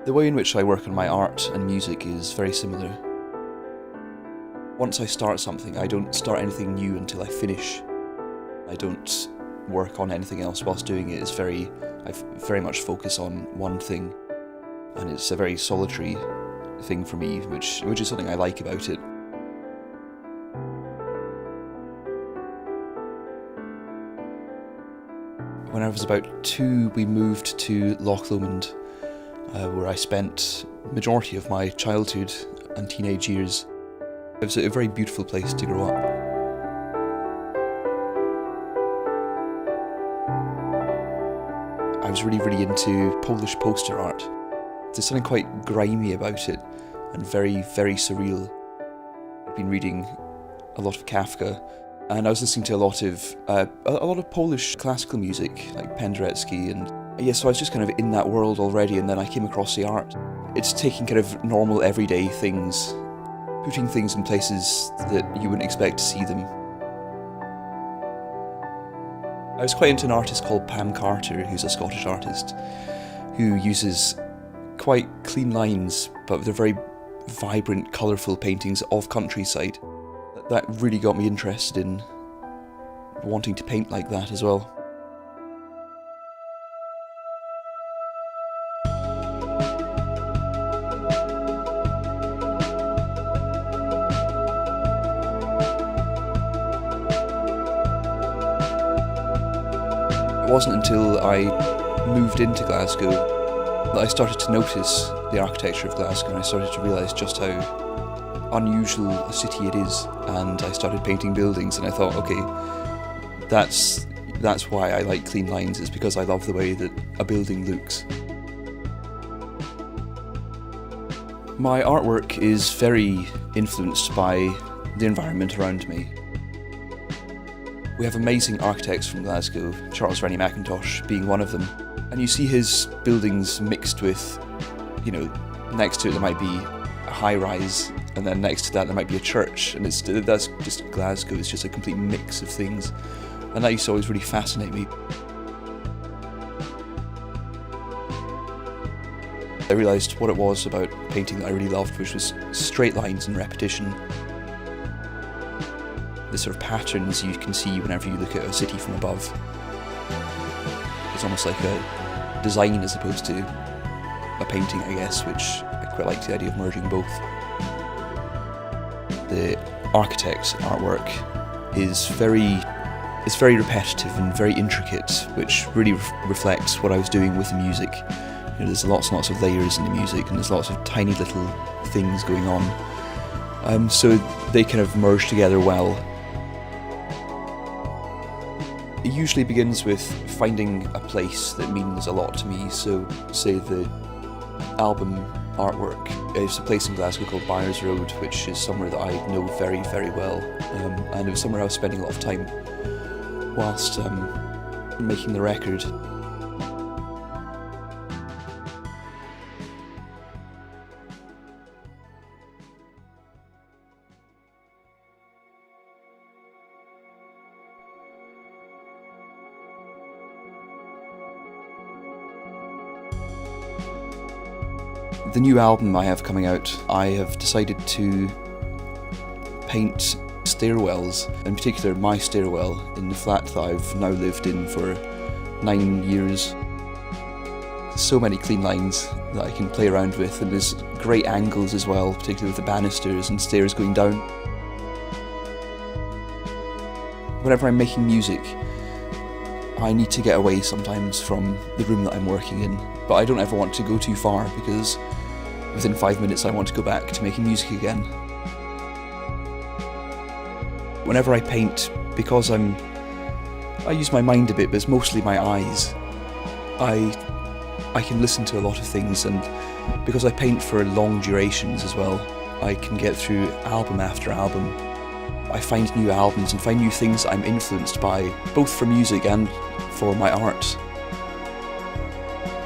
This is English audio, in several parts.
The way in which I work on my art and music is very similar. Once I start something, I don't start anything new until I finish. I don't work on anything else whilst doing it. I very much focus on one thing, and it's a very solitary thing for me, which is something I like about it. When I was about 2, we moved to Loch Lomond, where I spent the majority of my childhood and teenage years. It was a very beautiful place to grow up. I was really into Polish poster art. There's something quite grimy about it and very surreal. I've been reading a lot of Kafka, and I was listening to a lot of Polish classical music, like Penderecki, and so I was just kind of in that world already, and then I came across the art. It's taking kind of normal everyday things, putting things in places that you wouldn't expect to see them. I was quite into an artist called Pam Carter, who's a Scottish artist, who uses quite clean lines, but they're very vibrant, colourful paintings of countryside. That really got me interested in wanting to paint like that as well. It wasn't until I moved into Glasgow that I started to notice the architecture of Glasgow, and I started to realise just how unusual a city it is, and I started painting buildings, and I thought, okay, that's why I like clean lines, is because I love the way that a building looks. My artwork is very influenced by the environment around me. We have amazing architects from Glasgow, Charles Rennie Mackintosh being one of them, and you see his buildings mixed with, next to it there might be a high-rise, and then next to that there might be a church, and that's just Glasgow. It's just a complete mix of things, and that used to always really fascinate me. I realised what it was about painting that I really loved, which was straight lines and repetition. The sort of patterns you can see whenever you look at a city from above. It's almost like a design as opposed to a painting, I guess, which I quite like the idea of merging both. The architect's artwork is very repetitive and very intricate, which really reflects what I was doing with the music. There's lots and lots of layers in the music, and there's lots of tiny little things going on. So they kind of merge together well. It usually begins with finding a place that means a lot to me. So, say the album artwork is a place in Glasgow called Byres Road, which is somewhere that I know very well, and it was somewhere I was spending a lot of time whilst making the record. The new album I have coming out, I have decided to paint stairwells, in particular my stairwell in the flat that I've now lived in for 9 years. So many clean lines that I can play around with, and there's great angles as well, particularly with the banisters and stairs going down. Whenever I'm making music, I need to get away sometimes from the room that I'm working in, but I don't ever want to go too far, because within 5 minutes I want to go back to making music again. Whenever I paint, because I use my mind a bit, but it's mostly my eyes, I can listen to a lot of things, and because I paint for long durations as well, I can get through album after album. I find new albums and find new things I'm influenced by, both for music and for my art.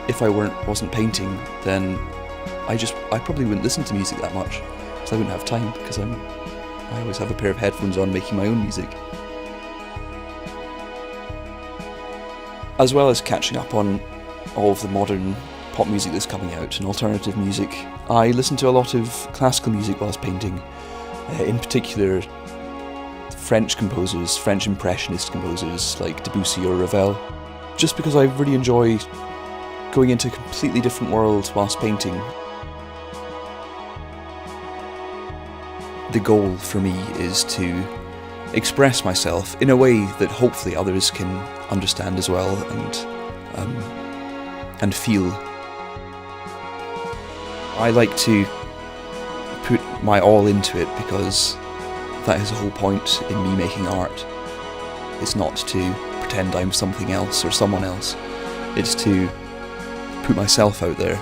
If I wasn't painting, then I probably wouldn't listen to music that much, because I wouldn't have time, because I always have a pair of headphones on making my own music. As well as catching up on all of the modern pop music that's coming out and alternative music. I listen to a lot of classical music whilst painting, in particular French composers, French impressionist composers like Debussy or Ravel, just because I really enjoy going into a completely different world whilst painting. The goal for me is to express myself in a way that hopefully others can understand as well and feel. I like to put my all into it because that is the whole point in me making art. It's not to pretend I'm something else or someone else. It's to put myself out there